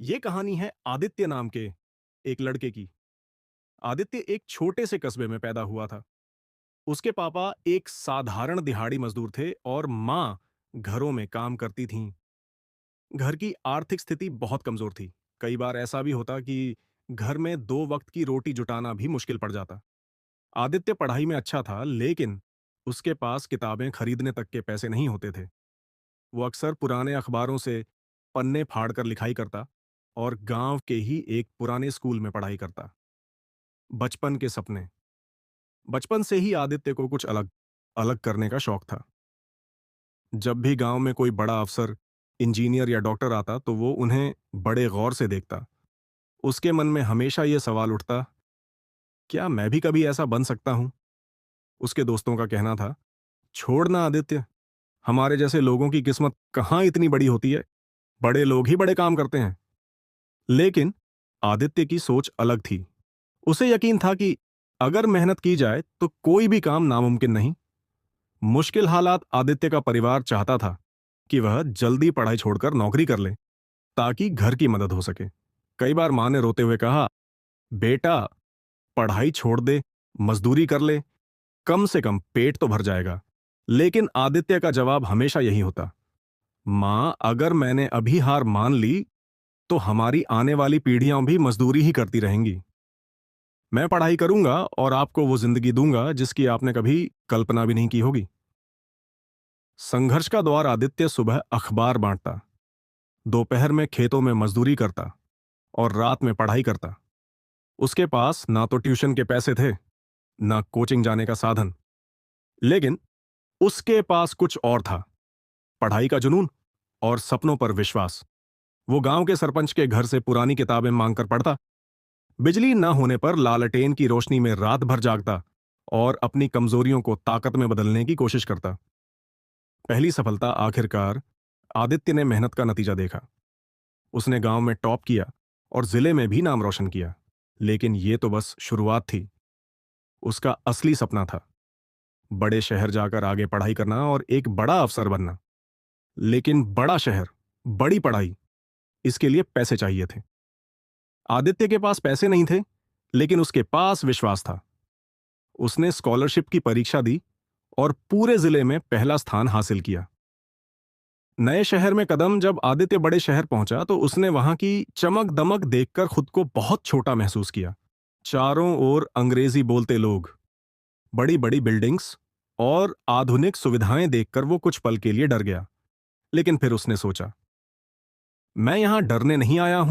ये कहानी है आदित्य नाम के एक लड़के की। आदित्य एक छोटे से कस्बे में पैदा हुआ था। उसके पापा एक साधारण दिहाड़ी मजदूर थे और माँ घरों में काम करती थीं। घर की आर्थिक स्थिति बहुत कमजोर थी। कई बार ऐसा भी होता कि घर में दो वक्त की रोटी जुटाना भी मुश्किल पड़ जाता। आदित्य पढ़ाई में अच्छा था, लेकिन उसके पास किताबें खरीदने तक के पैसे नहीं होते थे। वो अक्सर पुराने अखबारों से पन्ने फाड़कर लिखाई करता और गांव के ही एक पुराने स्कूल में पढ़ाई करता। बचपन के सपने। बचपन से ही आदित्य को कुछ अलग अलग करने का शौक था। जब भी गांव में कोई बड़ा अफसर, इंजीनियर या डॉक्टर आता तो वो उन्हें बड़े गौर से देखता। उसके मन में हमेशा ये सवाल उठता, क्या मैं भी कभी ऐसा बन सकता हूं? उसके दोस्तों का कहना था, छोड़ना आदित्य, हमारे जैसे लोगों की किस्मत कहाँ इतनी बड़ी होती है, बड़े लोग ही बड़े काम करते हैं। लेकिन आदित्य की सोच अलग थी। उसे यकीन था कि अगर मेहनत की जाए तो कोई भी काम नामुमकिन नहीं। मुश्किल हालात आदित्य का परिवार चाहता था कि वह जल्दी पढ़ाई छोड़कर नौकरी कर ले, ताकि घर की मदद हो सके। कई बार मां ने रोते हुए कहा, बेटा, पढ़ाई छोड़ दे, मजदूरी कर ले, कम से कम पेट तो भर जाएगा। लेकिन आदित्य का जवाब हमेशा यही होता, मां, अगर मैंने अभी हार मान ली तो हमारी आने वाली पीढ़ियां भी मजदूरी ही करती रहेंगी। मैं पढ़ाई करूंगा और आपको वो जिंदगी दूंगा जिसकी आपने कभी कल्पना भी नहीं की होगी। संघर्ष का दौर आदित्य सुबह अखबार बांटता, दोपहर में खेतों में मजदूरी करता और रात में पढ़ाई करता। उसके पास ना तो ट्यूशन के पैसे थे, ना कोचिंग जाने का साधन, लेकिन उसके पास कुछ और था, पढ़ाई का जुनून और सपनों पर विश्वास। वो गांव के सरपंच के घर से पुरानी किताबें मांगकर पढ़ता, बिजली न होने पर लालटेन की रोशनी में रात भर जागता और अपनी कमजोरियों को ताकत में बदलने की कोशिश करता। पहली सफलता आखिरकार आदित्य ने मेहनत का नतीजा देखा। उसने गांव में टॉप किया और जिले में भी नाम रोशन किया। लेकिन यह तो बस शुरुआत थी। उसका असली सपना था बड़े शहर जाकर आगे पढ़ाई करना और एक बड़ा अफसर बनना। लेकिन बड़ा शहर, बड़ी पढ़ाई, इसके लिए पैसे चाहिए थे। आदित्य के पास पैसे नहीं थे, लेकिन उसके पास विश्वास था। उसने स्कॉलरशिप की परीक्षा दी और पूरे जिले में पहला स्थान हासिल किया। नए शहर में कदम जब आदित्य बड़े शहर पहुंचा तो उसने वहां की चमक दमक देखकर खुद को बहुत छोटा महसूस किया। चारों ओर अंग्रेजी बोलते लोग, बड़ी बड़ी बिल्डिंग्स और आधुनिक सुविधाएं देखकर वो कुछ पल के लिए डर गया। लेकिन फिर उसने सोचा, मैं यहां डरने नहीं आया हूं,